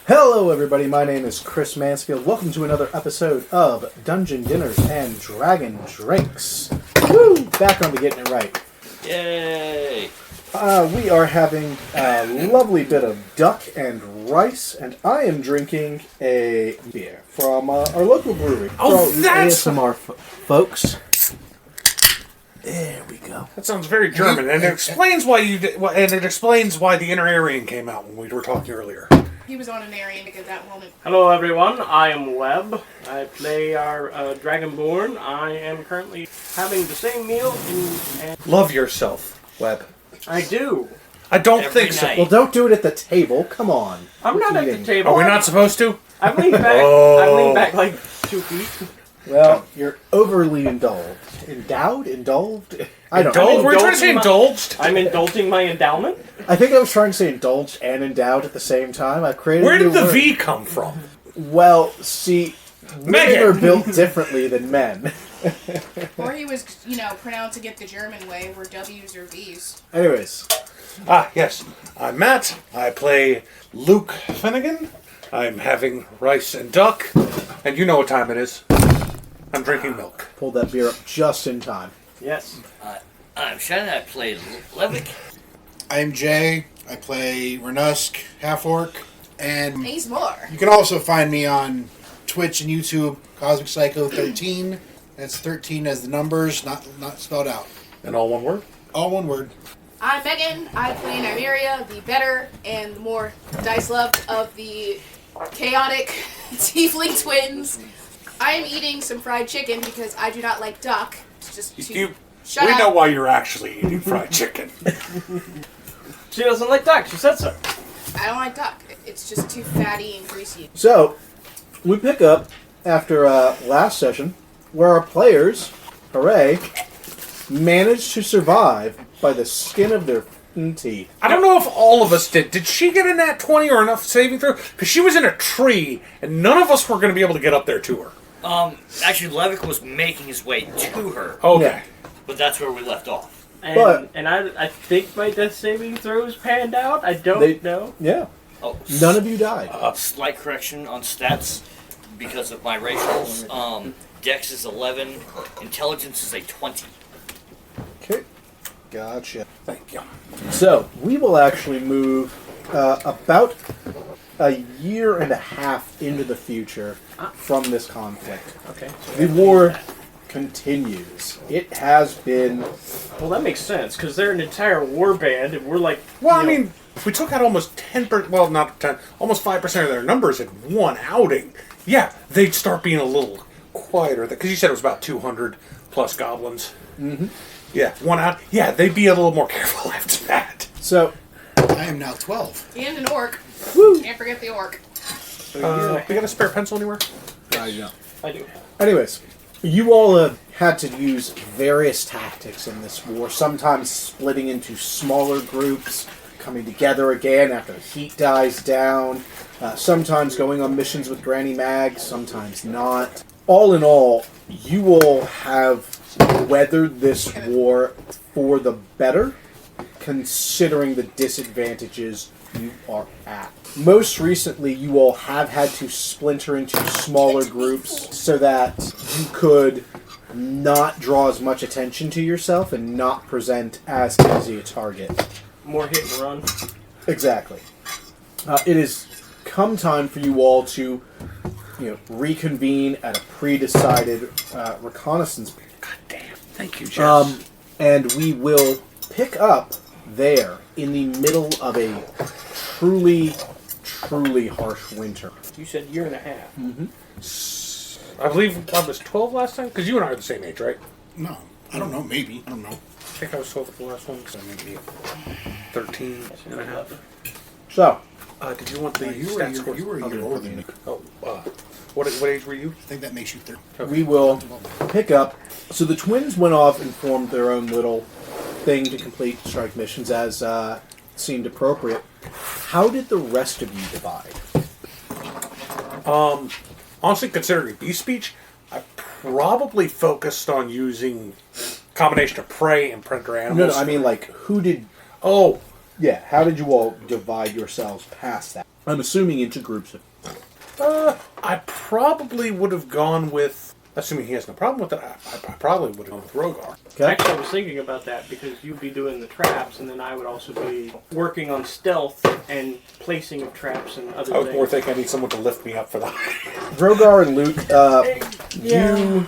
Hello everybody, my name is Chris Mansfield. Welcome to another episode of Dungeon Dinners and Dragon Drinks. Woo! Back on to getting it right. Yay! We are having a lovely bit of duck and rice, and I am drinking a beer from our local brewery. Oh, For that's... ASMR folks. There we go. That sounds very German, and it explains why you did, and it explains why the Inner Aryan came out when we were talking earlier. He was on an Aryan at that moment. Hello everyone, I am Webb. I play our Dragonborn. I am currently having the same meal and Love yourself, Webb. I do. I don't Every think so. night. Well, don't do it at the table. Come on. I'm not at the Eating. table. Are we not supposed to? I lean back. Oh. I lean back like 2 feet. Well, you're overly indulged. Indulged? I don't know. Indulged? Were you trying to say indulged? I'm indulging my endowment. I think I was trying to say indulged and endowed at the same time. I created Where a new did the word. V come from? Well, see, women Megan! are built differently than men. Or he was, pronouncing it the German way, where W's are V's. Anyways, Ah, yes. I'm Matt. I play Luke Finnegan. I'm having rice and duck, and you know what time it is. I'm drinking milk. pulled that beer up just in time. Yes. I'm Shannon. I play Levick. I'm Jay. I play Renusk, Half-Orc, and He's more. you can also find me on Twitch and YouTube, Cosmic Psycho 13. That's 13 as the numbers, not spelled out. And all one word? All one word. I'm Megan. I play Nymeria, the better and more dice-loved of the chaotic tiefling twins. I am eating some fried chicken because I do not like duck. It's just too... Shut we up. know why you're actually eating fried chicken. She doesn't like duck. She said so. I don't like duck. It's just too fatty and greasy. So, we pick up after last session where our players, hooray, managed to survive by the skin of their teeth. I don't know if all of us did. Did she get a nat 20 or enough saving throw? Because she was in a tree, and none of us were going to be able to get up there to her. Actually, Levick was making his way to her, Okay. Yeah. but that's where we left off. And, But- and I think my death saving throws panned out. I don't They- know. Yeah. Oh, None of you died. slight correction on stats because of my racials. Dex is 11, Intelligence is a 20. Okay. Gotcha. Thank you. So, we will actually move about a year and a half into the future from this conflict. Okay. The war continues. It has been... Well, that makes sense because they're an entire war band, and we're like. Well, I you know, mean, we took out almost 10%, well, not 10, almost 5% of their numbers in one outing. Yeah, they'd start being a little quieter. Because you said it was about 200 plus goblins. Mm-hmm. Yeah, one out. Yeah, they'd be a little more careful after that. So, I am now 12. And an orc. woo! Can't forget the orc. We got a spare pencil anywhere? I do. Anyways, you all have had to use various tactics in this war, sometimes splitting into smaller groups, coming together again after the heat dies down, sometimes going on missions with Granny Mag, sometimes not. All in all, you all have weathered this war for the better, considering the disadvantages you are at. Most recently, you all have had to splinter into smaller groups so that you could not draw as much attention to yourself and not present as easy a target. More hit and run. Exactly. It has come time for you all to, reconvene at a pre-decided reconnaissance. God damn. Thank you, Jess. And we will pick up there in the middle of a truly, truly harsh winter. You said year and a half. I believe I was 12 last time? Because you and I are the same age, right? No, I don't know. Maybe. I don't know. I think I was 12 at the last one, so maybe 13 and a half. So, Did you want the No, you were a stats year- scores? you were a year older than me. Oh, what age were you? I think that makes you 30. we will pick up. So the twins went off and formed their own little thing to complete strike missions as seemed appropriate. How did the rest of you divide? Honestly, considering beast speech, I probably focused on using combination of prey and predator animals. No, I mean, like, who did... Oh, Yeah, how did you all divide yourselves past that? I'm assuming into groups. I probably would have gone with, assuming he has no problem with it, I probably would have gone with Rogar. Okay. Actually, I was thinking about that because you'd be doing the traps, and then I would also be working on stealth and placing of traps and other I was things. more thinking I need someone to lift me up for that. Rogar and Luke, you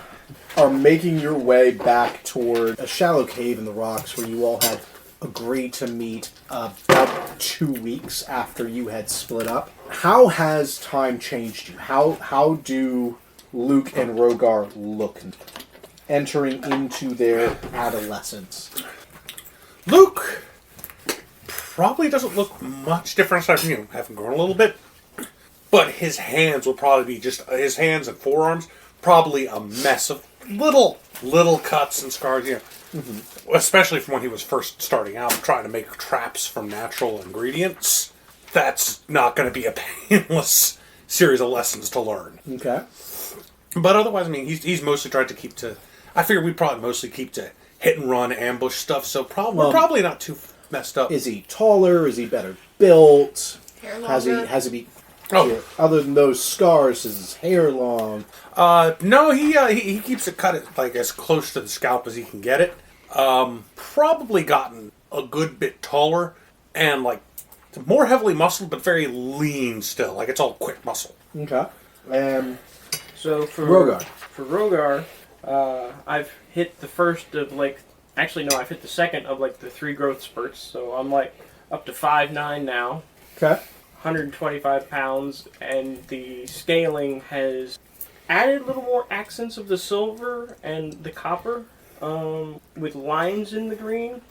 are making your way back toward a shallow cave in the rocks where you all had agreed to meet about 2 weeks after you had split up. How has time changed you? How do Luke and Rogar look entering into their adolescence? Luke probably doesn't look much different aside from you, having grown a little bit. But his hands will probably be just, his hands and forearms, probably a mess of little cuts and scars, you know. Especially from when he was first starting out, trying to make traps from natural ingredients. That's not going to be a painless series of lessons to learn. Okay. But otherwise, I mean, he's mostly tried to keep to, I figure we'd probably mostly keep to hit and run ambush stuff, so we're probably not too messed up. Is he taller? Is he better built? Hair Has he longer. Oh. Other than those scars, is his hair long? No, he keeps it cut like as close to the scalp as he can get it. Probably gotten a good bit taller and like more heavily muscled, but very lean still. Like it's all quick muscle. Okay. So for Rogar. I've hit the first of like, actually no, I've hit the second of like the 3 growth spurts. So I'm like up to 5'9" now, Okay. 125 pounds, and the scaling has added a little more accents of the silver and the copper, with lines in the green.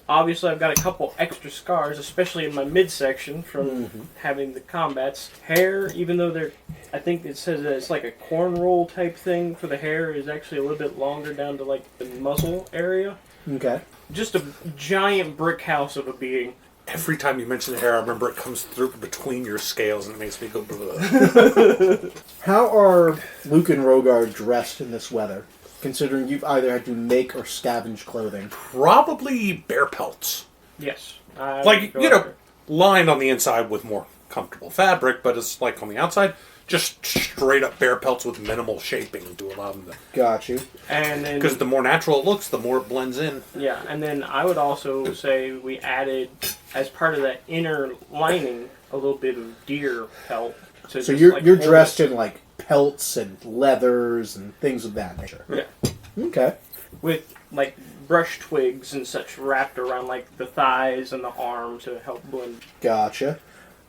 Obviously, I've got a couple extra scars, especially in my midsection from having the combats. Hair, even though I think it says that it's like a corn roll type thing for the hair, is actually a little bit longer down to like the muzzle area. Okay. Just a giant brick house of a being. Every time you mention the hair, I remember it comes through between your scales and it makes me go bleh. How are Luke and Rogar dressed in this weather? Considering you've either had to make or scavenge clothing. Probably bear pelts. Yes. I Like, would go you know, there. lined on the inside with more comfortable fabric, but it's like on the outside, just straight up bear pelts with minimal shaping to allow them to. Got you. And then Because the more natural it looks, the more it blends in. yeah, and then I would also say we added, as part of that inner lining, a little bit of deer pelt. To So just, you're like, you're hold dressed it. in like pelts and leathers and things of that nature. Yeah, Okay. with like brush twigs and such wrapped around like the thighs and the arm to help blend. Gotcha.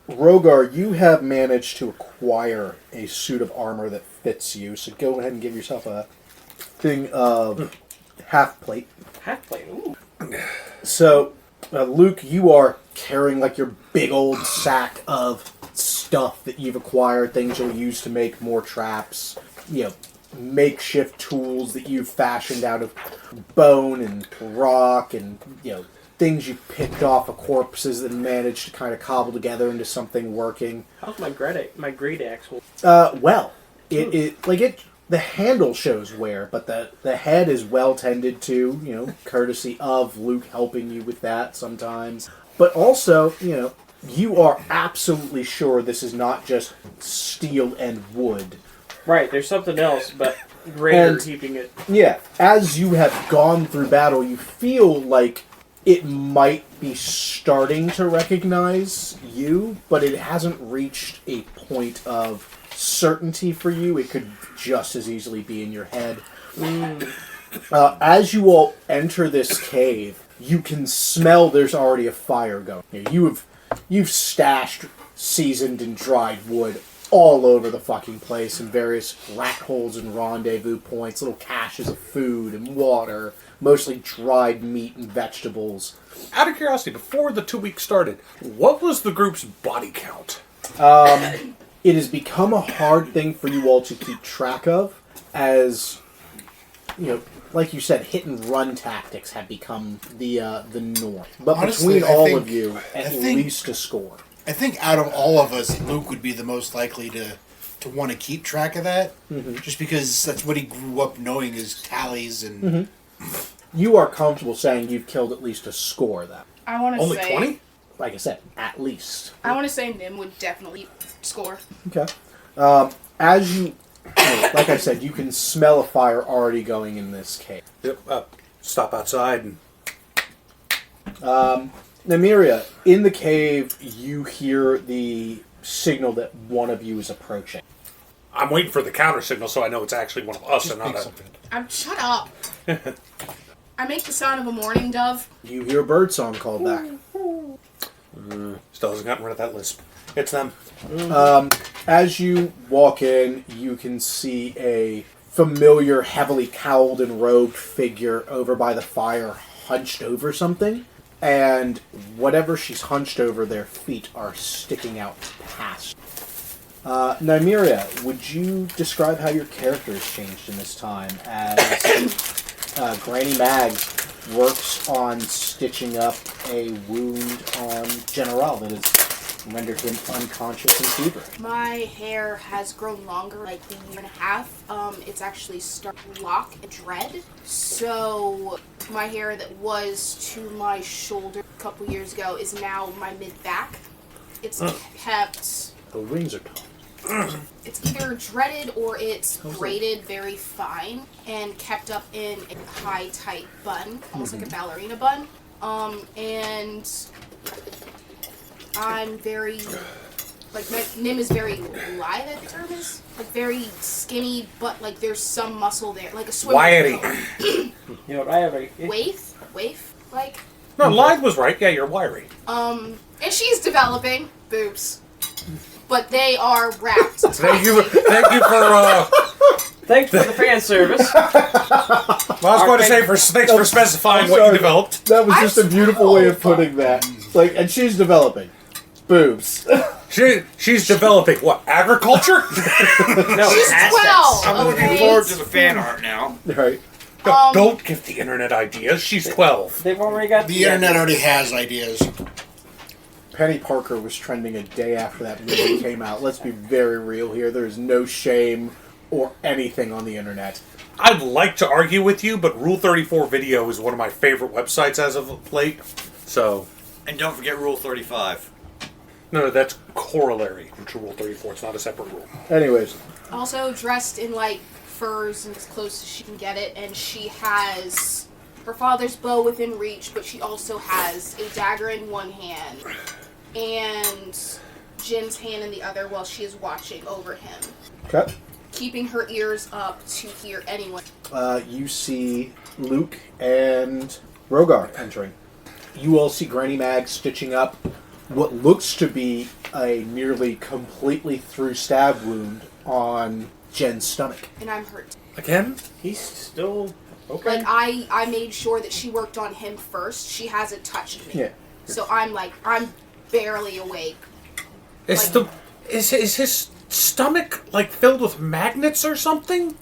Rogar, you have managed to acquire a suit of armor that fits you, so go ahead and give yourself a thing of half plate. Half plate. Ooh. So, Luke, you are carrying like your big old sack of stuff that you've acquired, things you'll use to make more traps, you know, makeshift tools that you've fashioned out of bone and rock and, you know, things you picked off of corpses that managed to kind of cobble together into something working. How's my great axe? Well, the handle shows wear, but the head is well tended to, you know, courtesy of Luke helping you with that sometimes. But also, you know, you are absolutely sure this is not just steel and wood. Right, there's something else, but greater And- keeping it. Yeah, as you have gone through battle, you feel like it might be starting to recognize you, but it hasn't reached a point of certainty for you. It could just as easily be in your head. As you all enter this cave, you can smell there's already a fire going. You've stashed seasoned and dried wood all over the fucking place in various rat holes and rendezvous points, little caches of food and water, mostly dried meat and vegetables. Out of curiosity, before the 2 weeks started, what was the group's body count? It has become a hard thing for you all to keep track of, as, you know, like you said, hit and run tactics have become the norm. But Honestly, between I all think- of you, at I think- least a score. I think out of all of us, Luke would be the most likely to want to keep track of that, just because that's what he grew up knowing is tallies and You are comfortable saying you've killed at least a score, then. I want to Only say 20? like I said, at least. I want to say Nim would definitely score. Okay. As you, like I said, you can smell a fire already going in this cave. Yep. Stop outside and Nymeria, in the cave, you hear the signal that one of you is approaching. I'm waiting for the counter signal so I know it's actually one of us and not a. Shut up. I make the sound of a mourning dove. You hear a bird song called back. Still hasn't gotten rid of that lisp. It's them. As you walk in, you can see a familiar, heavily cowled and robed figure over by the fire, hunched over something. And whatever she's hunched over, their feet are sticking out past. Nymeria, would you describe how your character has changed in this time as Granny Mags works on stitching up a wound on General that has rendered him unconscious and feverish? My hair has grown longer, like a year and a half. It's actually starting to lock and dread. So my hair that was to my shoulder a couple years ago is now my mid-back. It's kept... The wings are tall. It's either dreaded or it's braided very fine and kept up in a high, tight bun, almost like a ballerina bun. And I'm very, like, my Nim is very lithe, I think the term is. Like, very skinny, but, like, there's some muscle there. Like a swimmer. Wiry. You know what I have a Waif, like. No, Lyde was right. Yeah, you're wiry. And she's developing boobs. But they are wrapped. Thank you for Thanks for the fan service. Well, I was going to say thanks for specifying what you developed. That was just a beautiful way of so putting that. Like, and she's developing boobs. She's developing what? Agriculture? No, She's assets. 12. I'm looking okay? forward to the fan art now. Right. Don't give the internet ideas. She's 12. They've already got The internet already has ideas. Penny Parker was trending a day after that movie came out. Let's be very real here. There's no shame or anything on the internet. I'd like to argue with you, but Rule 34 Video is one of my favorite websites as of late. So, And don't forget Rule 35. no, that's corollary to Rule 34. It's not a separate rule. Anyways, Also dressed in like furs and as close as she can get it, and she has her father's bow within reach, but she also has a dagger in one hand and Jin's hand in the other while she is watching over him, okay. keeping her ears up to hear anyone. You see Luke and Rogar entering. You all see Granny Mag stitching up what looks to be a nearly completely through stab wound on Jen's stomach. And I'm hurt. Again? He's still okay. Like, I made sure that she worked on him first. She hasn't touched me. Yeah. So I'm barely awake. Is Like- his stomach like filled with magnets or something?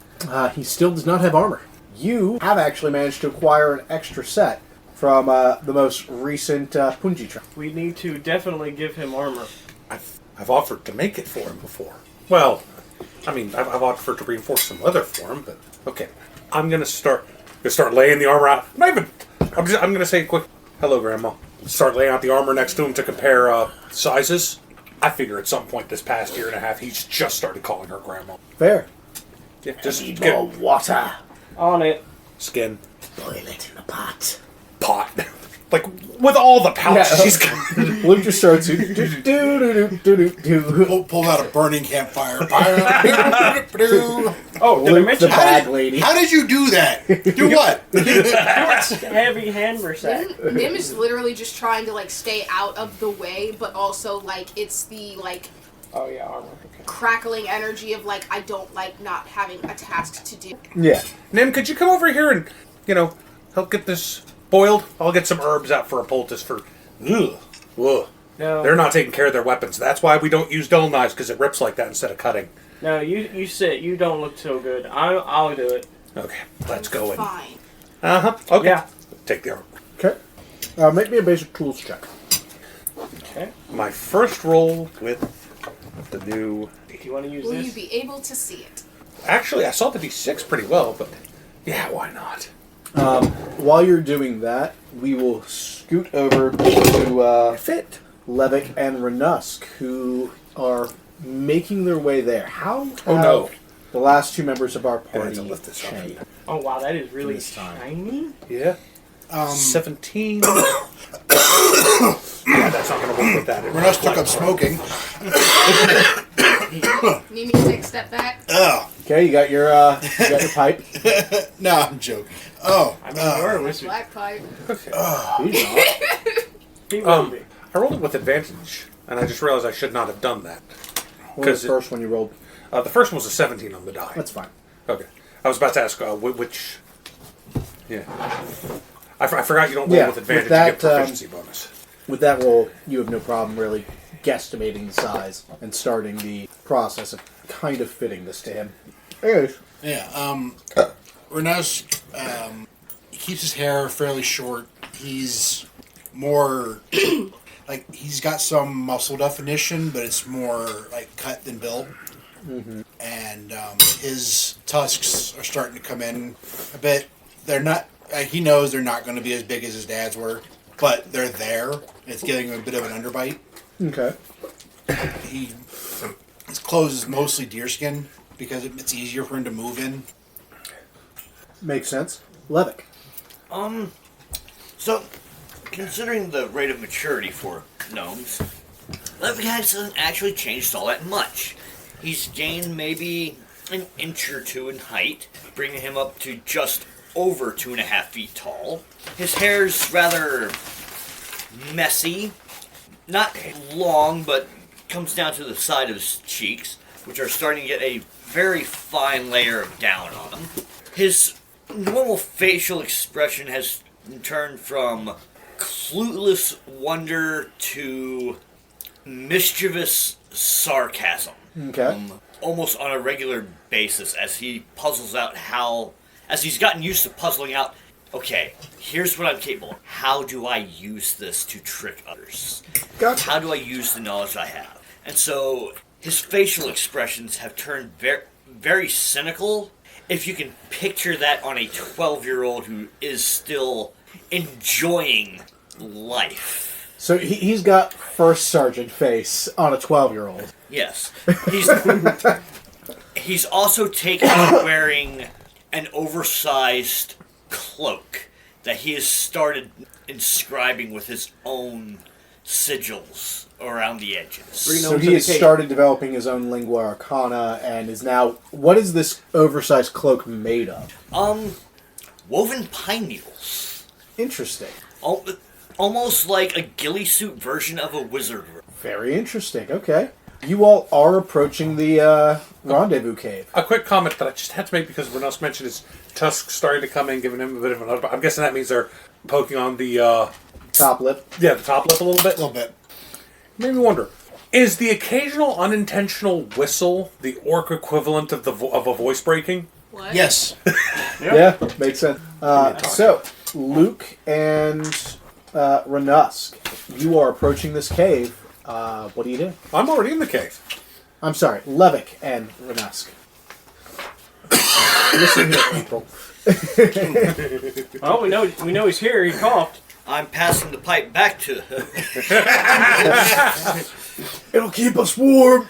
He still does not have armor. You have actually managed to acquire an extra set from the most recent Punji trial. We need to definitely give him armor. I've offered to make it for him before. Well, I mean, I've offered to reinforce some leather for him, but okay. I'm gonna start laying the armor out. I'm gonna say quick, hello, Grandma. Start laying out the armor next to him to compare sizes. I figure at some point this past year and a half, he's just started calling her Grandma. Fair. Yeah, just Need get more water. On it. skin Boil it in a pot. pot. Like with all the pouch Yeah. she's got. Luke just starts to do. Pull out a burning campfire. Oh, did I Luke the mention bag lady. How did you do that? Do what? heavy hammer sack? Nim is literally just trying to like stay out of the way, but also like it's the like Oh yeah, armor. Okay. crackling energy of like I don't like not having a task to do. Yeah. Nim, could you come over here and, help get this boiled? I'll get some herbs out for a poultice for. Ugh. Ugh. No, They're not taking care of their weapons. That's why we don't use dull knives, because it rips like that instead of cutting. no. You sit. You don't look so good. I'll do it. Okay, let's go in. Fine. Uh-huh. Okay. Yeah. Take the arm. Okay. Make me a basic tools check. Okay. My first roll with the new... If you want to use Will this, you be able to see it? Actually, I saw the D6 pretty well, but... Yeah, why not? While you're doing that, we will scoot over to Fit. Levick and Renusk, who are making their way there. How have Oh, no. the last two members of our I had party to lift this up. changed? Oh wow, that is really This time. shiny. Yeah. 17. Yeah, that's not going to work with that. Renus took up smoking. Need me to take a step back? Oh, Okay, you got your pipe. no, I'm joking. Oh, I mean, you're a wizard. Black pipe. He's not. He will be. I rolled it with advantage, and I just realized I should not have done that. What was 'Cause the first one you rolled? The first one was a 17 on the die. That's fine. Okay. I was about to ask which. Yeah. I forgot you don't roll Yeah, with advantage with that, to get proficiency bonus. With that roll, you have no problem really guesstimating the size and starting the process of kind of fitting this to him. Anyways, yeah. Renus, he keeps his hair fairly short. He's more like he's got some muscle definition, but it's more like cut than built. And his tusks are starting to come in a bit. They're not. He knows they're not going to be as big as his dad's were, but they're there. It's giving him a bit of an underbite. okay. His clothes is mostly deerskin because it's easier for him to move in. Makes sense. Levick. So, considering the rate of maturity for gnomes, Levick hasn't actually changed all that much. He's gained maybe an inch or two in height, bringing him up to just over 2.5 feet tall. His hair's rather messy, not long, but comes down to the side of his cheeks, which are starting to get a very fine layer of down on them. His normal facial expression has turned from clueless wonder to mischievous sarcasm. Okay. Almost on a regular basis as he puzzles out as he's gotten used to puzzling out, okay, here's what I'm capable of. How do I use this to trick others? Gotcha. How do I use the knowledge I have? And so his facial expressions have turned very, very cynical. If you can picture that on a 12-year-old who is still enjoying life. So he's got first sergeant face on a 12-year-old. Yes. He's also taken to wearing an oversized cloak that he has started inscribing with his own sigils around the edges. So he has started developing his own lingua arcana and is now... What is this oversized cloak made of? Woven pine needles. Interesting. Almost like a ghillie suit version of a wizard. Very interesting. Okay. You all are approaching the rendezvous cave. A quick comment that I just had to make because Renos mentioned his tusks starting to come in, giving him a bit of an underbite. I'm guessing that means they're poking on the... Top lip. Yeah, the top lip a little bit. A little bit. Made me wonder, is the occasional unintentional whistle the orc equivalent of of a voice breaking? What? Yes. Yeah, makes sense. So, Luke and Renusk, you are approaching this cave. What do you do? I'm already in the cave. I'm sorry, Levick and Renusk. Listen here, April. Oh, we know he's here. He coughed. I'm passing the pipe back to It'll keep us warm.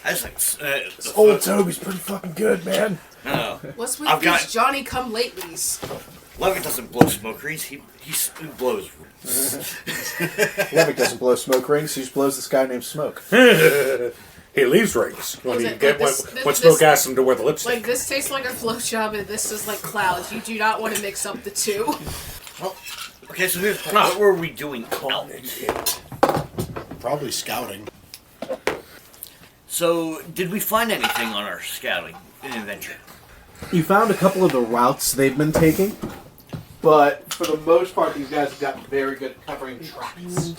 I was like, This old Toby's pretty fucking good, man. no. What's with I've these got- Johnny come latelys? Levick doesn't blow smoke rings. He blows. Levick doesn't blow smoke rings. He just blows this guy named Smoke. He leaves rings when Was he it get like when this- Smoke asks him to wear the lipstick. Like, this tastes like a flow job and this is like clouds. You do not want to mix up the two. Okay, so here's what were we doing out? Probably scouting. So, did we find anything on our scouting adventure? You found a couple of the routes they've been taking, but for the most part, these guys have gotten very good at covering tracks.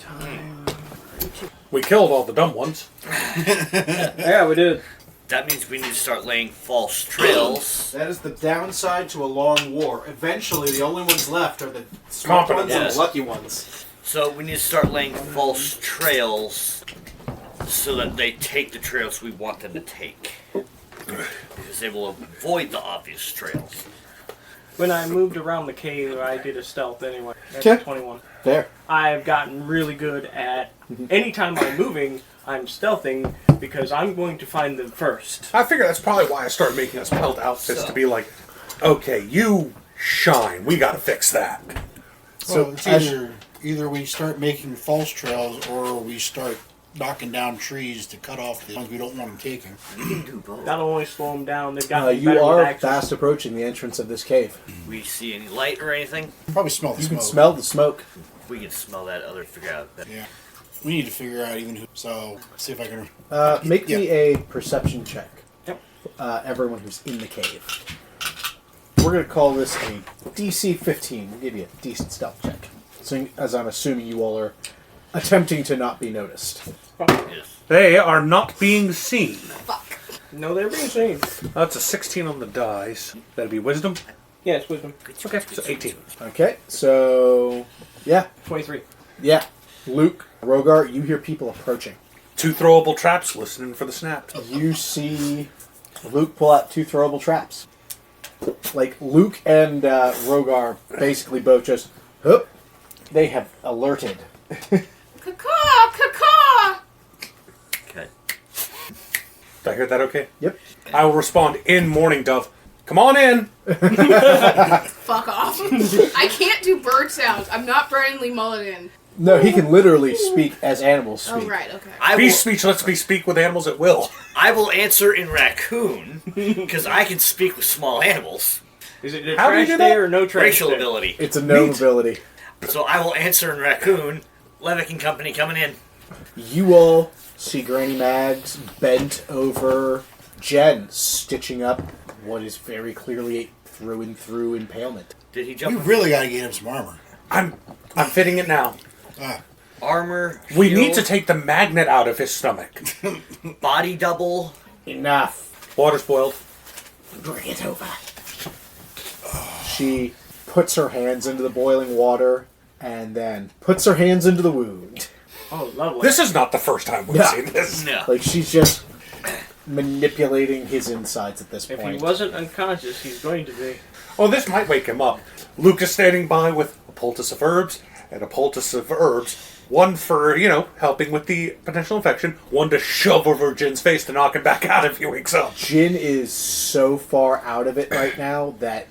We killed all the dumb ones. Yeah, we did. That means we need to start laying false trails. That is the downside to a long war. Eventually, the only ones left are the smart smart ones ones and and the the lucky ones. So we need to start laying false trails so that they take the trails we want them to take. because they will avoid the obvious trails. When I moved around the cave, I did a stealth anyway. That's Okay. 21. There. I've gotten really good at anytime I'm moving, I'm stealthing because I'm going to find them first. I figure that's probably why I started making us pelt outfits to be like, okay, you shine. We got to fix that. So it's as- either we start making false trails or we start knocking down trees to cut off the ones we don't want them taking. We can do both. That'll only slow them down. They've got You better are with access. fast approaching the entrance of this cave. We see any light or anything? Probably smell the You smoke. can smell the smoke. We can smell that other figure out. That. Yeah. We need to figure out even who. So see if I can. Make me a perception check. Yep. Everyone who's in the cave. We're going to call this a DC 15. We'll give you a decent stealth check. So, as I'm assuming you all are attempting to not be noticed. Yes. They are not being seen. Fuck. No, they're being seen. That's a 16 on the dice. That'd be wisdom. Yes, wisdom. Okay, so 18. Okay, so yeah, 23. yeah. Luke, Rogar, you hear people approaching. 2 throwable traps listening for the snap. You see Luke pull out 2 throwable traps. Like Luke and Rogar basically both just, hup, they have alerted. Caw, caw. Okay. Did I hear that okay? Yep. I will respond in Morning Dove. Come on in. Fuck off. I can't do bird sounds. I'm not Brennan Lee Mulligan. No, he can literally speak as animals speak. Oh, right, okay. I Be will, speechless, be speak with animals at will. I will answer in raccoon because I can speak with small animals. Is it a How do you trash do that? day or no trash Racial day? ability. It's a gnome ability. So I will answer in raccoon. Levick and company coming in. You all see Granny Mags bent over Jen, stitching up what is very clearly a through and through impalement. Did he We jump? really got to get him some armor. I'm fitting it now. Armor. We shield, need to take the magnet out of his stomach. body double. Enough. Water's boiled. Bring it over. She puts her hands into the boiling water and then puts her hands into the wound. Oh, lovely. This is not the first time we've Yeah. seen this. No. Like she's just manipulating his insides at this If point. he wasn't unconscious, he's going to be. Oh, this might wake him up. Luke is standing by with a poultice of herbs and a poultice of herbs. One for, helping with the potential infection. One to shove over Jin's face to knock him back out if he wakes up. Jin is so far out of it right now that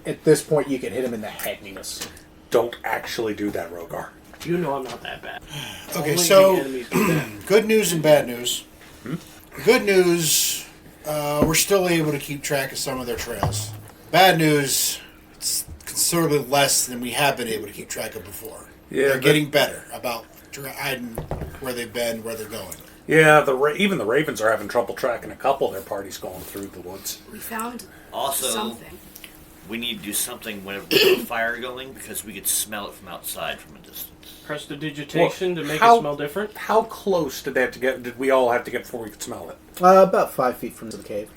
at this point you can hit him in the head and he goes, Don't actually do that, Rogar. You know I'm not that bad. Okay, Only so the enemies do that. good news and bad news. Good news, we're still able to keep track of some of their trails. Bad news, it's considerably less than we have been able to keep track of before. Yeah, They're but- getting better about hiding where they've been, where they're going. Yeah, even the Ravens are having trouble tracking a couple of their parties going through the woods. We found Also, something. we need to do something whenever there's a fire going because we could smell it from outside from a distance. Prestidigitation to make how- it smell different. How close did they have to get? Did we all have to get before we could smell it? about 5 feet from the cave.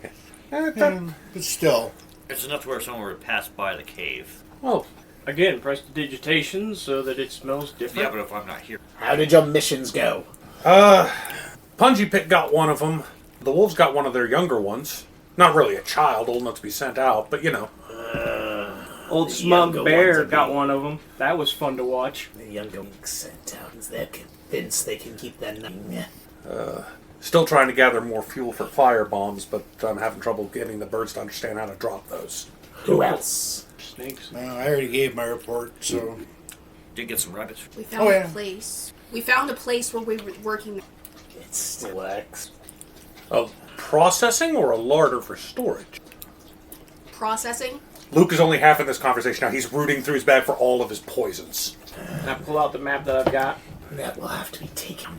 But still, It's enough to where someone would pass by the cave. Well, Again, prestidigitation so that it smells Yeah, different. but if I'm not here, How did your missions go? Punji Pit got one of them. The Wolves got one of their younger ones. Not really a child, old enough to be sent out, but Old The Smug younger Bear ones are got being- one of them. That was fun to watch. The younger ones sent out because they're convinced they can keep their name. still trying to gather more fuel for fire bombs, but I'm having trouble getting the birds to understand how to drop those. Who else? Snakes. I already gave my report, so did get some rabbits. We found Oh, yeah. a place. We found a place where we were working. It still works. A processing or a larder for storage? Processing. Luke is only half in this conversation now. He's rooting through his bag for all of his poisons. And I pull out the map that I've got, That will have to be taken.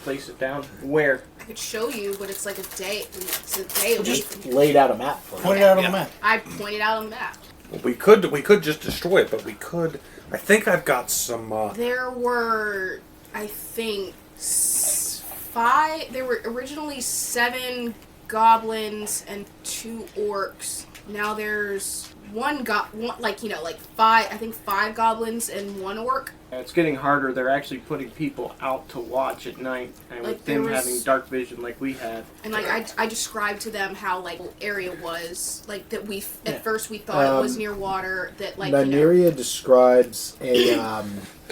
place it down. Where? I could show you, but it's like a day. It's a day away Just from laid out a map for point you. it out on Yeah. the map. I pointed out on the map. We could just destroy it, but we could. I think I've got some. There were, I think, 5. There were originally 7 goblins and 2 orcs. Now there's like five. I think 5 goblins and 1 orc. It's getting harder. They're actually putting people out to watch at night, and Like, with them there was- having dark vision like we have. And like I described to them how like the area was like that we at first we thought it was near water that like Nymeria describes a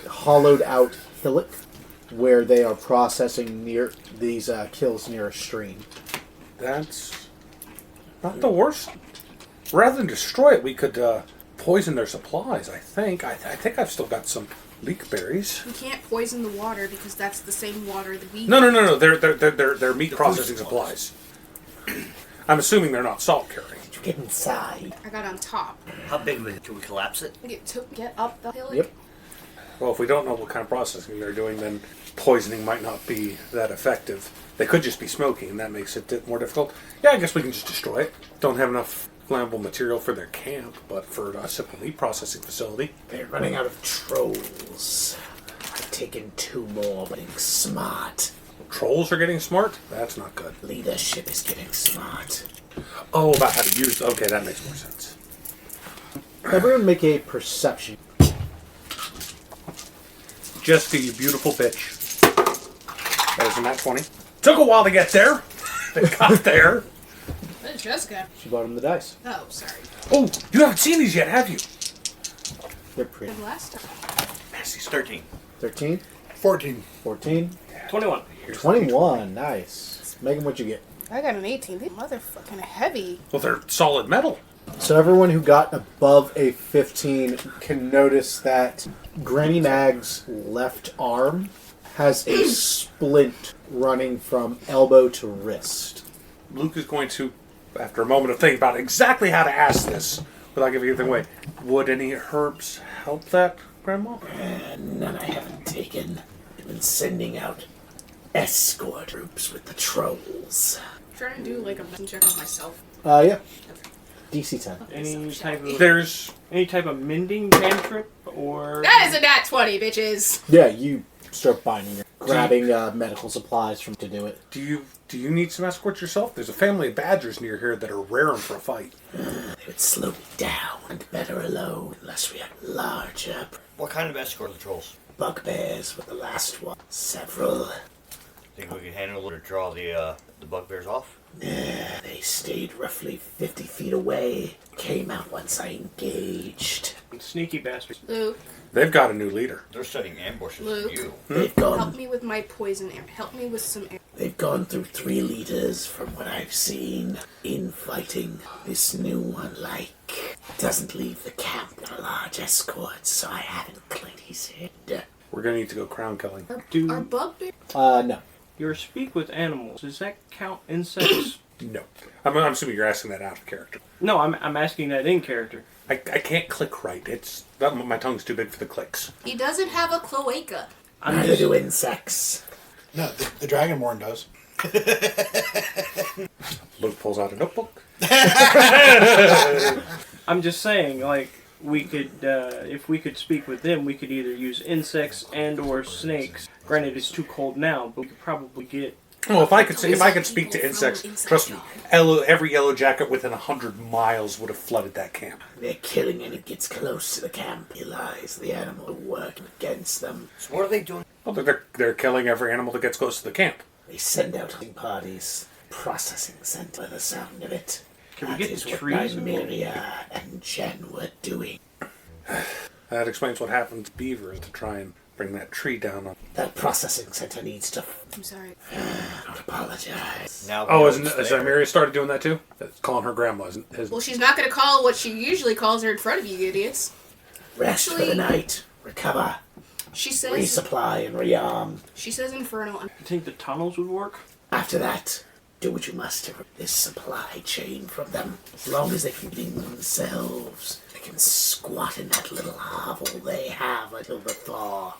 hollowed out hillock where they are processing near these kills near a stream. That's not the worst. Rather than destroy it, we could poison their supplies. I think. I think I've still got some leek berries. we can't poison the water because that's the same water that we. No. They're meat processing supplies. I'm assuming they're not salt carrying. Get inside. I got on top. How big of it? Can we collapse it? Get up the hill. Yep. Well, if we don't know what kind of processing they're doing, then poisoning might not be that effective. They could just be smoking, and that makes it more difficult. Yeah, I guess we can just destroy it. Don't have enough flammable material for their camp, but for a simple meat processing facility. They're running out of trolls. I've taken 2 more, getting smart. Trolls are getting smart? That's not good. Leadership is getting smart. Oh, about how to use... Okay, that makes more sense. Everyone make a perception. Jessica, you beautiful bitch. That was a nat 20. Took a while to get there. They got there. That's Jessica. She bought him the dice. Oh, sorry. Oh, you haven't seen these yet, have you? They're pretty. And last time. Massey's 13. 13, 14. 14, 21. 21. Nice. Megan, what'd you get? I got an 18. These motherfucking heavy. Well, they're solid metal. So everyone who got above a 15 can notice that Granny Mag's left arm has a splint running from elbow to wrist. Luke is going to, after a moment of thinking about exactly how to ask this without giving anything away, would any herbs help that, Grandma? None I haven't taken. I've been sending out escort groups with the trolls. I'm trying to do like a medicine check on myself. Yeah. DC 10. Any type of mending cantrip or That is a nat 20, bitches. Yeah, you start binding it, grabbing medical supplies from to do it. Do you need some escorts yourself? There's a family of badgers near here that are raring for a fight. They would slow me down and better alone unless we had larger What kind of escort are the trolls? bugbears with the last one. Several. Think we can handle it or draw the bugbears off? They stayed roughly 50 feet away. Came out once I engaged. sneaky bastards? Luke, They've got a new leader. They're setting ambushes Luke. for you. They've help gone. me with my poison air. Help me with some air. They've gone through 3 leaders from what I've seen. Infighting. This new one, doesn't leave the camp with a large escort, so I haven't cleaned his head. We're going to need to go crown killing. Are bugbears? No. Your speak with animals, does that count insects? No. I'm assuming you're asking that out of character. No, I'm asking that in character. I can't click right. My tongue's too big for the clicks. He doesn't have a cloaca. I'm Neither just, do insects. No, the Dragonborn does. Luke pulls out a notebook. I'm just saying, like, we could, if we could speak with them, we could either use insects and or snakes. Granted, it's too cold now, but we could probably get... Oh, if I could speak to insects, trust me, every yellow jacket within 100 miles would have flooded that camp. They're killing and it gets close to the camp. Realize the animal are working against them. So what are they doing? Well, they're killing every animal that gets close to the camp. They send out hunting parties. Processing center by the sound of it. Can we That get is the what trees involved? Nymeria and Jen were doing. That explains what happened to beavers to try and bring that tree down on. That processing center needs to. I'm sorry. Don't apologize. Now Oh, we know has it's there. Nymeria started doing that too? That's calling her grandma. Well, she's not going to call what she usually calls her in front of you idiots. Rest for the Actually- night. Recover. She says. Resupply and rearm. She says infernal. You think the tunnels would work? After that, do what you must to this supply chain from them. As long as they can feed themselves, they can squat in that little hovel they have until the thaw.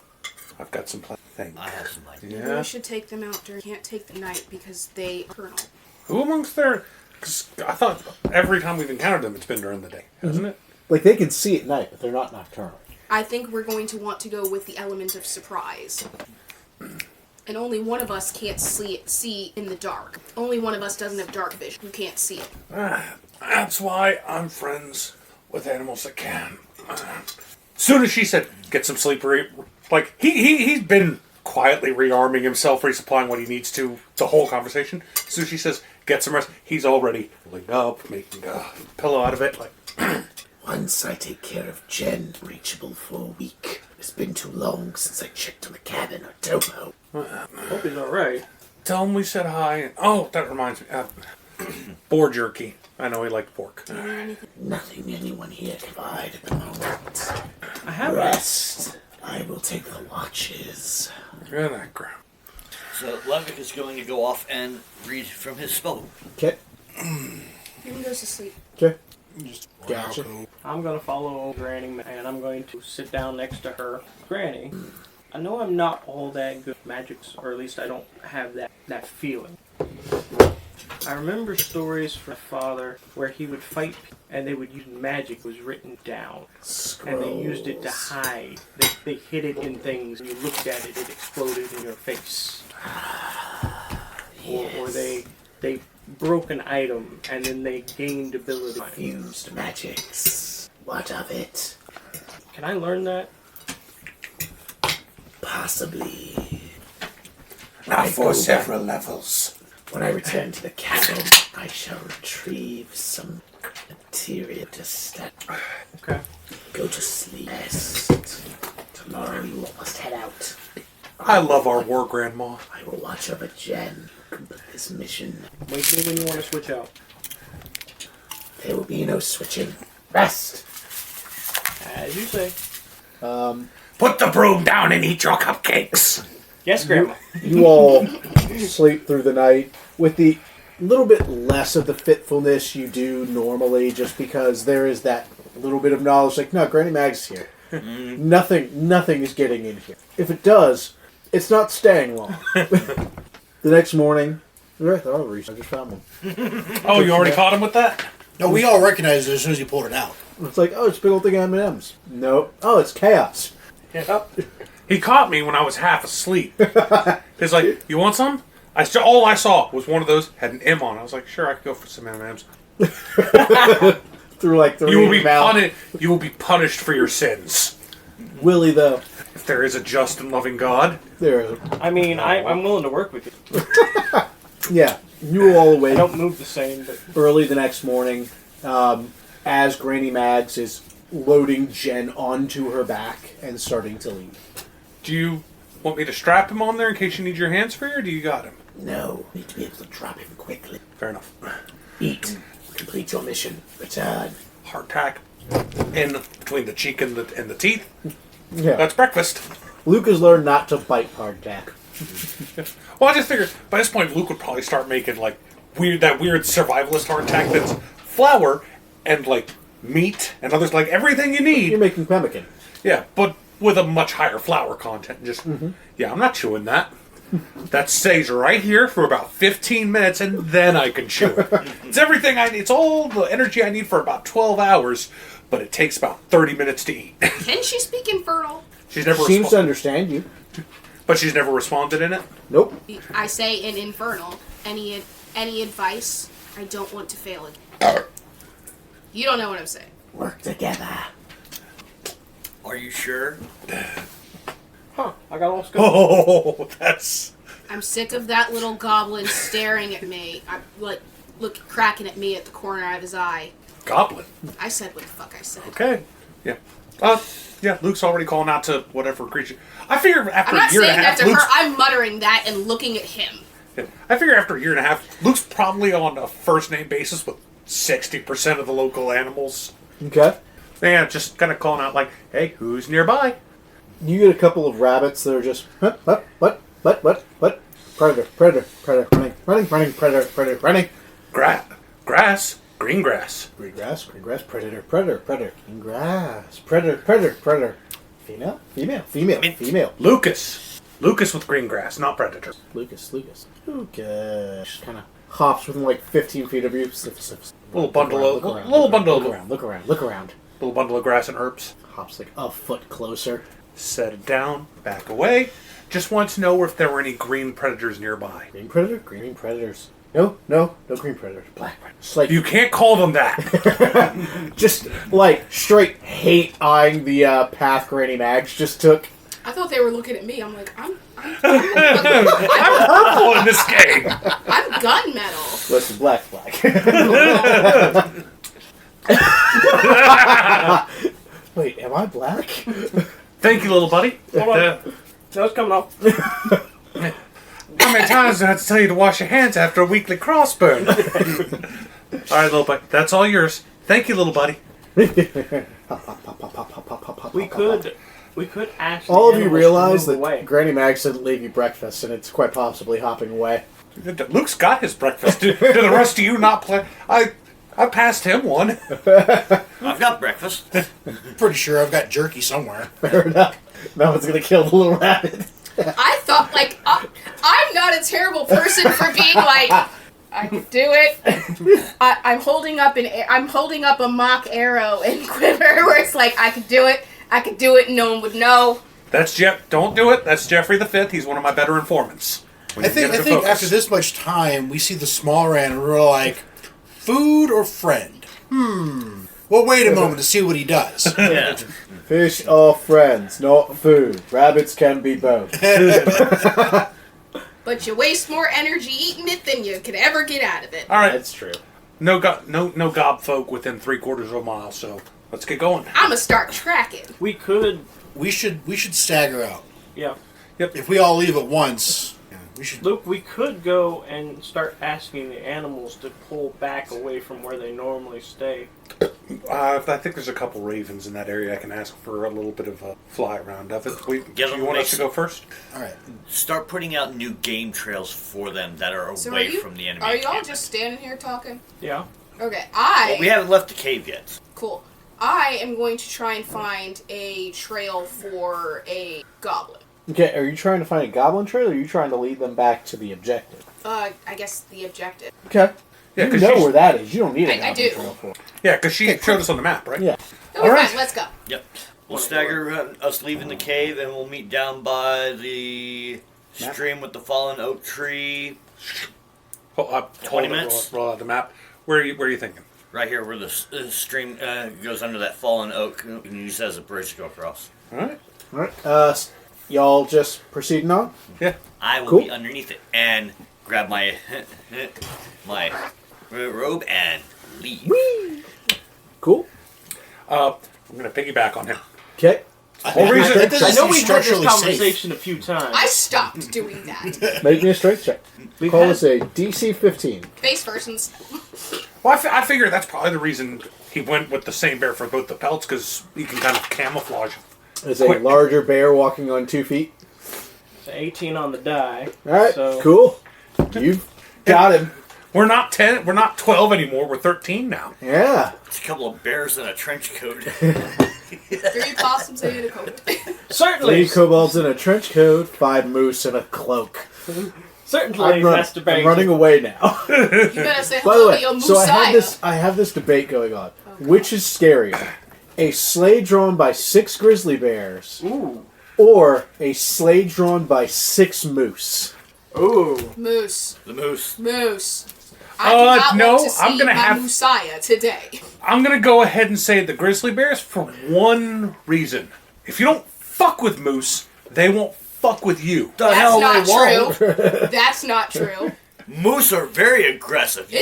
I've got some things. I have some ideas. Maybe Yeah. we should take them out during. Can't take the night because they are infernal. Who amongst their? Because I thought every time we've encountered them, it's been during the day, hasn't it? Like they can see at night, but they're not nocturnal. I think we're going to want to go with the element of surprise. And only one of us can't see in the dark. Only one of us doesn't have dark vision. Who can't see it. That's why I'm friends with animals that can. Soon as she said, get some sleep, like, he's been quietly rearming himself, resupplying what he needs to the whole conversation. As soon as she says, get some rest, he's already pulling up, making a pillow out of it, like... Once I take care of Jen, reachable for a week. It's been too long since I checked on the cabin or Tomo. Hope he's alright. Tell him we said hi. And, oh, that reminds me. Boar jerky. I know he liked pork. Nothing anyone here can provide at the moment. I have Rest. I will take the watches. Yeah, that ground. So Levik is going to go off and read from his spell. Okay. He goes to sleep. Okay. Just Gotcha. I'm gonna follow Granny and I'm going to sit down next to her. Granny, I know I'm not all that good at magic, or at least I don't have that feeling. I remember stories from my father where he would fight and they would use magic was written down. And they used it to hide. They hid it in things. When you looked at it, it exploded in your face. Or they broke an item and then they gained ability. Fused magics. What of it? Can I learn that? Possibly. Not for go several levels. When I return to the cabin, I shall retrieve some material to start. Okay. Go to sleep. Rest. Tomorrow you all must head out. I love our war grandma. I will watch over Jen. Complete this mission. Wake me when you want to switch out. There will be no switching. Rest. As you say. Put the broom down and eat your cupcakes. Yes, Grandma. You all sleep through the night with the little bit less of the fitfulness you do normally, just because there is that little bit of knowledge. Like, no, Granny Mag's here. Nothing is getting in here. If it does, it's not staying long. The next morning, I just found one. Oh, you already caught him with that? No, we all recognized it as soon as he pulled it out. It's like, oh, it's a big old thing of M&M's. Nope. Oh, it's chaos. Yep. He caught me when I was half asleep. He's like, you want some? All I saw was one of those, had an M on it. I was like, sure, I could go for some M&M's. Through like 3 You will be mouth. You will be punished for your sins. Willie, though, If there is a just and loving God. there is. I mean, I'm willing to work with you. Yeah, you all I awake don't move the same, but early the next morning as Granny Mags is loading Jen onto her back and starting to leave. Do you want me to strap him on there in case you need your hands free, or do you got him? No, need to be able to drop him quickly. Fair enough. Eat. Complete your mission. Return. Hardtack in between the cheek and the teeth. Yeah. That's breakfast. Luke has learned not to bite hardtack. Well, I just figured by this point Luke would probably start making like weird survivalist hardtack that's flour and like meat and others, like everything you need. You're making pemmican. Yeah, but with a much higher flour content. Just yeah, I'm not chewing that. That stays right here for about 15 minutes, and then I can chew it. It's everything I need. It's all the energy I need for about 12 hours, but it takes about 30 minutes to eat. Can she speak Infernal? She's never Seems to understand you. but she's never responded in it. Nope. I say in Infernal. Any advice? I don't want to fail it. You don't know what I'm saying. Work together. Are you sure? I got all scooped. Oh, that's I'm sick of that little goblin staring at me. Cracking at me at the corner of his eye. goblin. I said what the fuck I said. Okay, yeah. Yeah, Luke's already calling out to whatever creature. I figure after I'm not a year and saying a that half, to Luke's, her. I'm muttering that and looking at him. I figure after a year and a half, Luke's probably on a first name basis with 60% of the local animals. Okay. Yeah, just kind of calling out like, "Hey, who's nearby?" You get a couple of rabbits that are just what? Predator, running, predator, running. Grass, green grass. Green grass, predator, green grass, predator. Female. Lucas with green grass, not predator. Lucas. Kind of hops within like 15 feet of you. Little bundle of grass and herbs. Hops like a foot closer. Set it down, back away. Just wanted to know if there were any green predators nearby. Green predators. No green predators, black predators. Just like You can't call them that. just like straight hate eyeing the path Granny Mags just took. I thought they were looking at me. I'm like, I'm Purple in this game. I'm gunmetal. Listen, black's black. Wait, am I black? Thank you, little buddy. Hold on. No, it's coming off. How many times do I have to tell you to wash your hands after a weekly crossburn? All right, little buddy. That's all yours. Thank you, little buddy. We could ask. All the of you animals to realize move that away. Granny Mags didn't leave you breakfast, and it's quite possibly hopping away. Luke's got his breakfast. Do the rest of you not play? I passed him one. I've got breakfast. Pretty sure I've got jerky somewhere. Fair enough. That one's gonna kill the little rabbit. I thought like I'm not a terrible person for being like I could do it. I'm holding up a mock arrow and quiver where it's like I could do it. And no one would know. That's Jeff. Don't do it. That's Jeffrey the Fifth. He's one of my better informants. When I you think get to focus. after this much time, we see the small ran and we're like, food or friend? Well, wait a moment to see what he does. Yeah. Fish are friends, not food. Rabbits can be both. But you waste more energy eating it than you could ever get out of it. All right. That's true. No gob folk within 3/4 of a mile. So let's get going. I'ma start tracking. We could. we should stagger out. Yeah. If we all leave at once, we should. Luke, we could go and start asking the animals to pull back away from where they normally stay. I think there's a couple ravens in that area. I can ask for a little bit of a fly around of it. Do Get them you want us mixed. to go first? All right. Start putting out new game trails for them that are So away from the enemy. Are y'all encampment. just standing here talking? Yeah. Okay, Well, we haven't left the cave yet. Cool. I am going to try and find a trail for a goblin. Okay, are you trying to find a goblin trail, or are you trying to lead them back to the objective? I guess the objective. Okay. Yeah, You 'cause know she's- where that is. You don't need a I goblin do. trail for it. Yeah, because she showed us on the map, right? Yeah. Okay, All right. fine, let's go. Yep. We'll stagger us leaving the cave, and we'll meet down by the Map? stream with the fallen oak tree. Hold 20 it, minutes? Roll out the map. Where are you thinking? Right here where the stream goes under that fallen oak. You can use that as a bridge to go across. All right. All right. Y'all just proceeding on? Yeah. I will Cool. be underneath it and grab my my robe and leave. Cool. I'm gonna piggyback on him. Okay. Whole reason- That doesn't I know seem we've had this structurally safe. conversation a few times. I stopped doing that. Make me a strength check. We've Call had- this a DC 15. Face first and Well, I figure that's probably the reason he went with the same bear for both the pelts, because he can kind of camouflage. It's a Quick. larger bear walking on 2 feet. It's 18 on the die. All right. So Cool. You've got him. We're not 10. We're not 12 anymore. We're 13 now. Yeah. It's a couple of bears in a trench coat. 3 possums and a coat. certainly, 3 kobolds in a trench coat, 5 moose in a cloak. certainly, Master I'm Bang. running away now. You better say By the hello way, to your so Messiah. I have this debate going on. Which is scarier? A sleigh drawn by 6 grizzly bears, Ooh. or a sleigh drawn by 6 moose? Ooh. Moose. The moose. Moose. I do not no, want to see I'm gonna my have- Messiah today. I'm going to go ahead and say the grizzly bears for one reason. If you don't fuck with moose, they won't fuck with you. The That's hell not they won't. true. That's not true. Moose are very aggressive.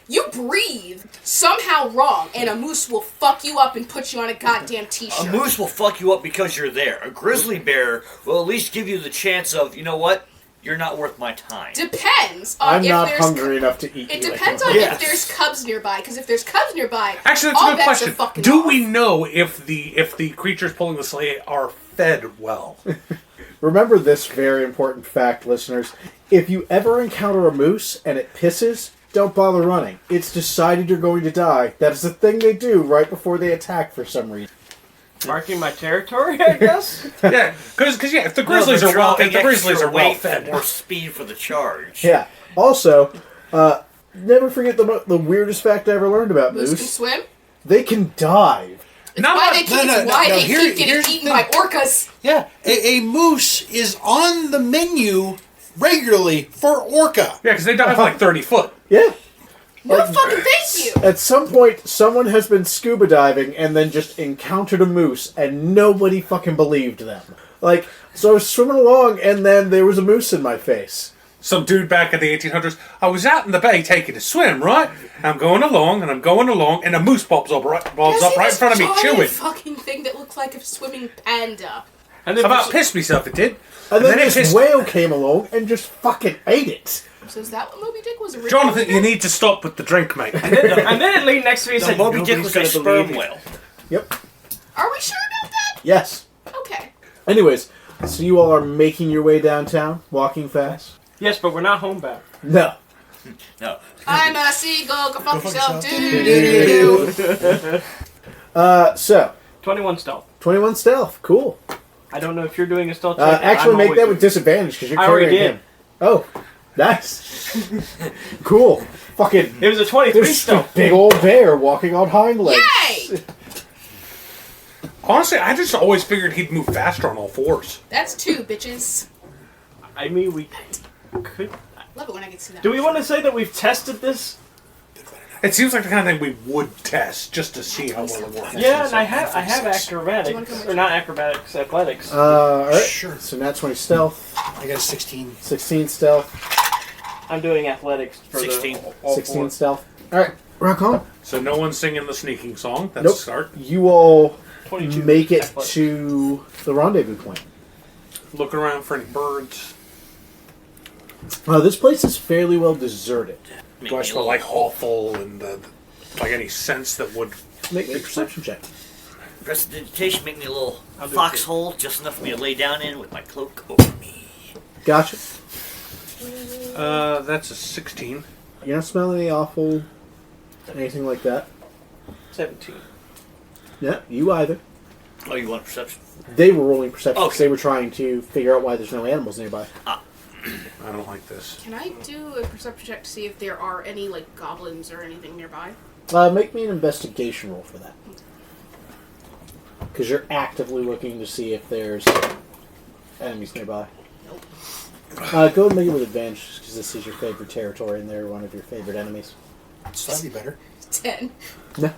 You breathe somehow wrong, and a moose will fuck you up and put you on a goddamn A t-shirt. moose will fuck you up because you're there. A grizzly bear will at least give you the chance of, you know what? You're not worth my time. Depends on I'm if not there's. hungry enough to eat It you. depends on Yes. if there's cubs nearby. Because if there's cubs nearby, Actually, that's all a good bets question. are fucking Do off. we know if the creatures pulling the sleigh are fed well? Remember this very important fact, listeners. If you ever encounter a moose and it pisses, don't bother running. It's decided you're going to die. That is the thing they do right before they attack for some reason. Marking my territory, I guess. Yeah, because if the No, grizzlies they're are well, dropping if the grizzlies extra are well weight for fed. more speed for the charge. Yeah. Also, never forget the weirdest fact I ever learned about Moose can moose. swim. They can dive. Not Why much- they keep, no, why no, they here- keep getting here's eaten the- by orcas? Yeah, a moose is on the menu regularly for Orca. Yeah, because they dive like 30 foot. Yeah. No Like, fucking thank you. at some point, someone has been scuba diving and then just encountered a moose, and nobody fucking believed them. Like, so I was swimming along, and then there was a moose in my face. Some dude back in the 1800s, I was out in the bay taking a swim, right? And I'm going along, and a moose bobs up right in front of me, chewing. Fucking thing that looks like a swimming panda. And then About pissed myself, it did. And then it this pissed- whale came along and just fucking ate it. So is that what Moby Dick was originally? Jonathan, you need to stop with the drink, mate. and then it leaned next to me and The said, Moby Dick was a "Nobody's gonna sperm believe you." whale. Yep. Are we sure about that? Yes. Okay. Anyways, so you all are making your way downtown, walking fast? Yes, but we're not homebound. No. No. I'm a seagull. Go fuck yourself. So, 21 stealth. 21 stealth. Cool. I don't know if you're doing a stealth check. Actually, I'm make always that with doing- disadvantage because you're I already carrying did. him. Oh, nice. Cool. Fucking. It was a 23 There's a stealth. big old bear walking on hind legs. Yay! Honestly, I just always figured he'd move faster on all fours. That's 2, bitches. I mean, we could. Love it when I get to see that. Do we want to say that we've tested this? It seems like the kind of thing we would test just to see how well it works. Yeah, and I have Do you wanna acrobatics, come or not acrobatics, athletics. Alright. Sure. So nat 20 stealth, I got a 16. 16 stealth, I'm doing athletics for 16. the all 16 four. stealth. Alright, rock on. So no one's singing the sneaking song. That's Nope. a start. You all 22 make it athletics. to the rendezvous point. Looking around for any birds. This place is fairly well deserted. Do I smell like awful and like any sense that would... Make a perception check. Prestidigitation make me a little I'll do it foxhole, just enough for me to lay down in with my cloak over me. Gotcha. That's a 16. You're not smelling any awful, anything like that. 17. Yeah, you either. Oh, you want perception? They were rolling perception because Okay. they were trying to figure out why there's no animals nearby. I don't like this. Can I do a perception check to see if there are any, like, goblins or anything nearby? Make me an investigation roll for that. Because you're actively looking to see if there's enemies nearby. Nope. Go ahead and make it with advantage because this is your favorite territory and they're one of your favorite enemies. Slightly better. 10. No.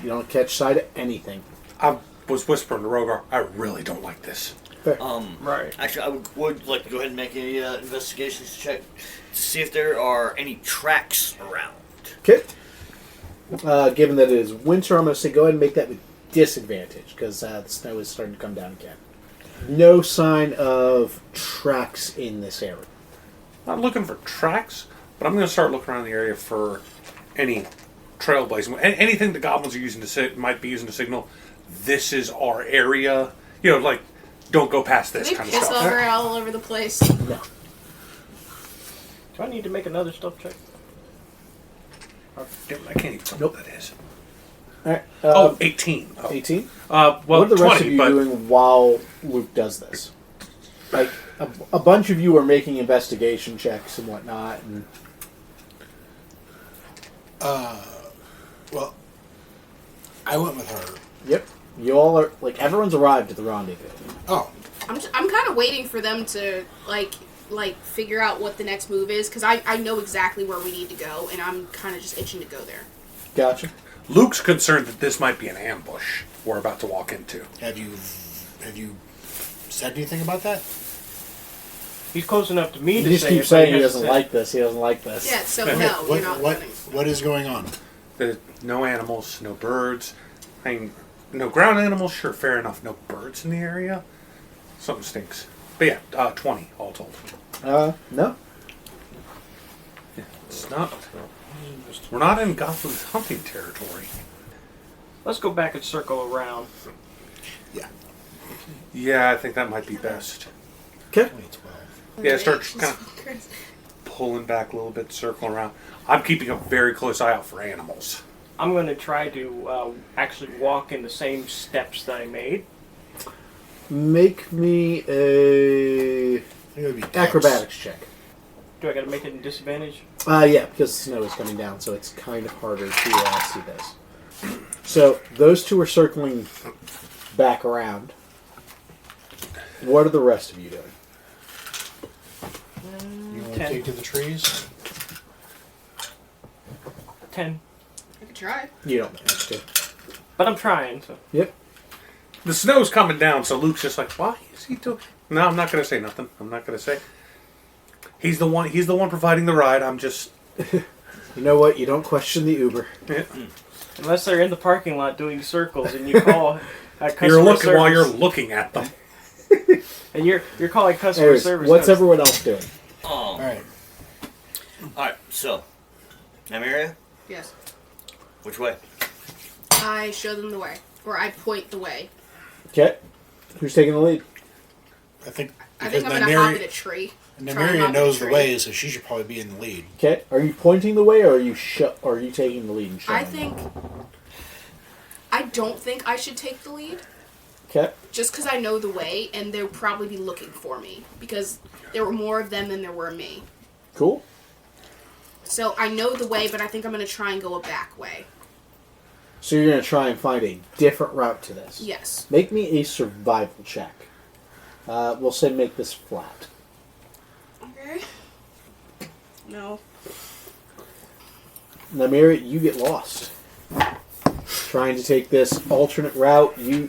You don't catch sight of anything. I was whispering to Rogar, I really don't like this. Right. Actually, I would like to go ahead and make a investigations check to see if there are any tracks around. Okay. Given that it is winter, I'm going to say go ahead and make that with disadvantage because the snow is starting to come down again. No sign of tracks in this area. Not looking for tracks, but I'm going to start looking around the area for any trailblazing. Anything the goblins are using might be using to signal, this is our area. You know, like, don't go past this They kind of piss stuff. over all over the place. No. Do I need to make another stealth check? Oh, damn, I can't even tell Nope. what that is. Alright. 18. 18? Well, What are the 20, rest of you but doing while Luke does this? Like, a bunch of you are making investigation checks and whatnot, and Well, I went with her. yep, you all are like everyone's arrived at the rendezvous. Oh, I'm kind of waiting for them to, like figure out what the next move is, because I know exactly where we need to go, and I'm kind of just itching to go there. Gotcha. Luke's concerned that this might be an ambush we're about to walk into. have you said anything about that? He's close enough to me He to just say keeps it, but saying he has doesn't to say- like this. He doesn't like this. Yeah, so Okay. no, what, you're not what, running. what is going on? There's no animals, no birds. I mean, no ground animals, sure, fair enough. No birds in the area. Something stinks. But yeah, 20 all told. No. It's not. We're not in Gotham's hunting territory. Let's go back and circle around. Yeah. Yeah, I think that might be best. Okay. 12. Yeah, start kind of pulling back a little bit, circling around. I'm keeping a very close eye out for animals. I'm going to try to actually walk in the same steps that I made. Make me a I think it would be Dex. acrobatics check. Do I got to make it in disadvantage? Yeah, because the snow is coming down, so it's kind of harder to see this. So those two are circling back around. What are the rest of you doing? You want to 10. take to the trees? 10. I could try. You don't have to. But I'm trying, so. Yep. The snow's coming down, so Luke's just like, why is he doing... No, I'm not going to say nothing. I'm not going to say. He's the one providing the ride. I'm just... You know what? You don't question the Uber. Yeah. Unless they're in the parking lot doing circles and you call customer You're looking service. while you're looking at them. And you're calling customer Anyways, service. what's no. everyone else doing? All right. Alright, so. Nymeria, Yes. which way? I show them the way. Or I point the way. Okay. Who's taking the lead? I think I think I'm because going to hop in a tree. Try and hop Nymeria in knows a the tree. way, so she should probably be in the lead. Okay. Are you pointing the way, or are you taking the lead and showing I them? think... I don't think I should take the lead. Okay. Just because I know the way, and they'll probably be looking for me. Because there were more of them than there were me. Cool. So I know the way, but I think I'm going to try and go a back way. So you're going to try and find a different route to this. Yes. Make me a survival check. We'll say make this flat. Okay. No. Nymeria, you get lost. Trying to take this alternate route, you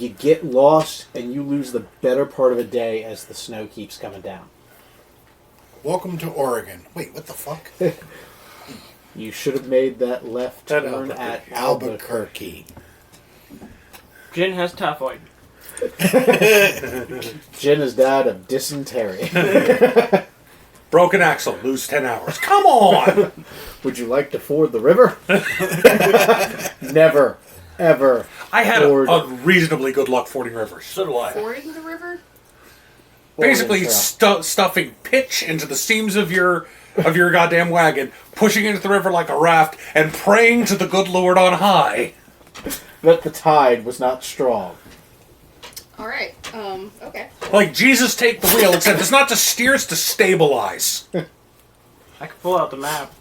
get lost and you lose the better part of a day as the snow keeps coming down. Welcome to Oregon. Wait, what the fuck? You should have made that left At turn Albuquerque. at Albuquerque. Jin has typhoid. Jen has died of dysentery. Broken axle, lose 10 hours. Come on! Would you like to ford the river? Never, ever. I had Ford. a reasonably good luck fording rivers. So do I. Fording the river? Basically, Fording stuffing pitch into the seams of your goddamn pushing it into the river like a raft, and praying to the good Lord on high. that the tide was not strong. Alright. Okay. Like Jesus take the wheel, except it's not to steer, it's to stabilize. I could pull out the map.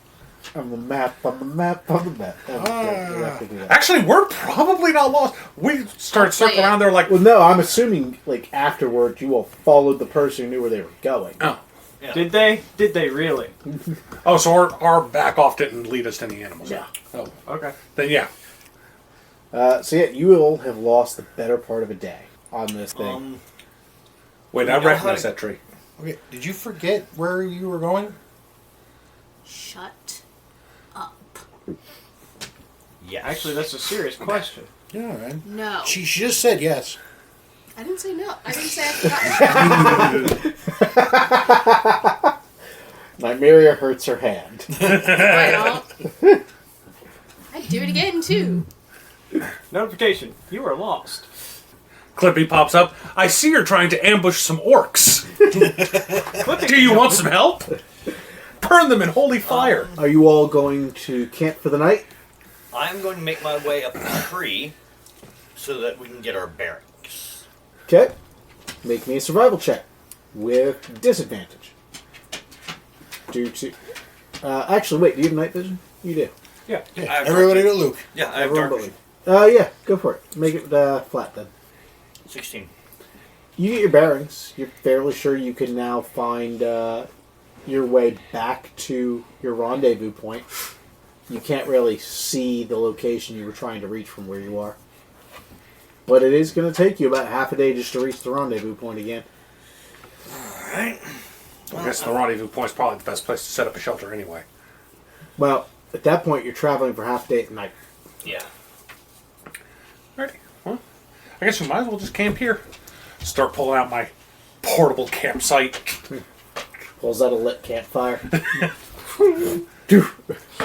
On the map, on the map, on the map. You have to do that. Actually, we're probably not lost. We start circling around there like, Well, no, I'm assuming, like, afterwards you all followed the person who knew where they were going. oh. Yeah. Did they? Did they really? Oh, so our back off didn't lead us to any animals. Yeah. Oh, Okay. then yeah. So, yeah, you all have lost the better part of a day on this thing. Wait, You I know recognize how to- that tree. Okay, did you forget where you were going? Shut up. Yes. Actually, that's a serious question. Yeah, man. No. She just said yes. I didn't say no. I didn't say I forgot. Nymeria hurts her hand. Right on. I'd do it again, too. Notification. You are lost. Clippy pops up. I see you're trying to ambush some orcs. Do you want some help? Burn them in holy fire. Are you all going to camp for the night? I'm going to make my way up the tree so that we can get our bearings. Okay. Make me a survival check with disadvantage. Due to... actually, wait, do you have night vision? You do. Yeah. Yeah, I have everybody dark to Luke. Yeah, I have Everyone dark but vision. Luke. Yeah, go for it. Make it flat then. 16. You get your bearings. You're fairly sure you can now find your way back to your rendezvous point. You can't really see the location you were trying to reach from where you are. But it is going to take you about half a day just to reach the rendezvous point again. Alright. I guess the rendezvous point's probably the best place to set up a shelter anyway. Well, at that point, you're traveling for half a day at night. Yeah. Ready? Well, I guess we might as well just camp here. Start pulling out my portable campsite. Pulls out a lit campfire.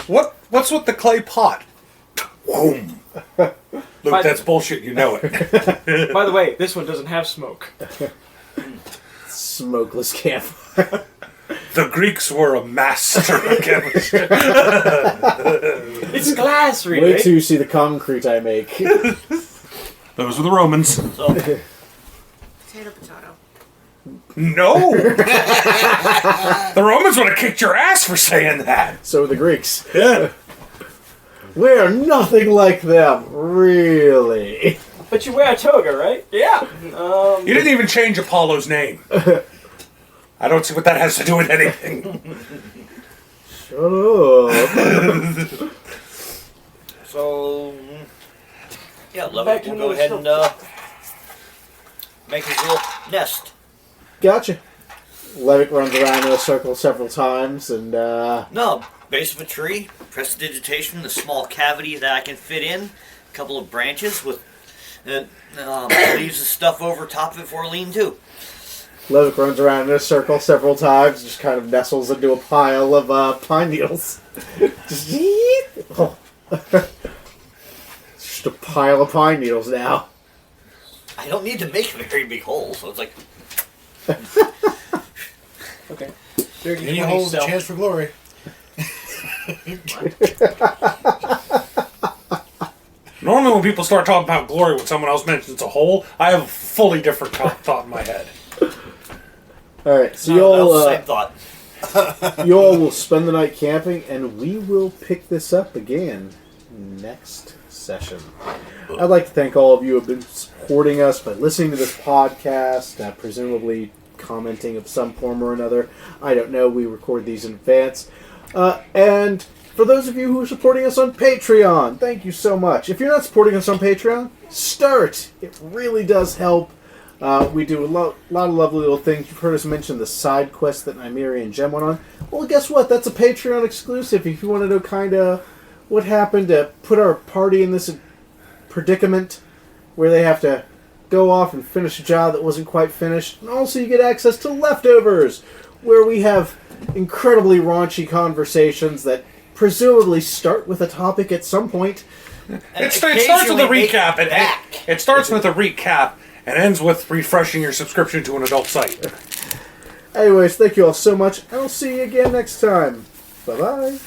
What's with the clay pot? Boom. Look, that's bullshit. You know it. By the way, this one doesn't have smoke. Smokeless campfire. The Greeks were a master of chemistry. It's glass, Wait really. till you see the concrete I make. Those were the Romans. So, Potato, potato. No. The Romans would have kicked your ass for saying that. So are the Greeks. Yeah. We're nothing like them, really. But you wear a toga, right? Yeah. You didn't even change Apollo's name. I don't see what that has to do with anything. Shut up. So, yeah, Back Levitt to will the go ahead and make his little nest. Gotcha. Levick runs around in a circle several times, and No, base of a tree, prestidigitation, the small cavity that I can fit in, a couple of branches with leaves the stuff over top of it for a lean-to. Levick runs around in a circle several times, just kind of nestles into a pile of pine needles. Just, oh. It's just a pile of pine needles now. I don't need to make a very big hole, so it's like, Okay. Dirty Any 20 holes, a self. chance for glory. Normally when people start talking about glory when someone else mentions a hole, I have a fully different thought in my head. Alright, so that was the same thought. you all will spend the night camping, and we will pick this up again next session. I'd like to thank all of you who have been supporting us by listening to this podcast, presumably commenting of some form or another. I don't know, we record these in advance. And for those of you who are supporting us on Patreon, thank you so much. If you're not supporting us on Patreon, start! It really does help. We do a lot of lovely little things. You've heard us mention the side quest that Nymeria and Jem went on. Well, guess what? That's a Patreon exclusive. If you want to know kind of what happened to put our party in this predicament where they have to go off and finish a job that wasn't quite finished. And also you get access to Leftovers, where we have incredibly raunchy conversations that presumably start with a topic at some point. It starts with a occasionally recap. make back. It starts with a recap and ends with refreshing your subscription to an adult site. Anyways, thank you all so much, and I'll see you again next time. Bye-bye.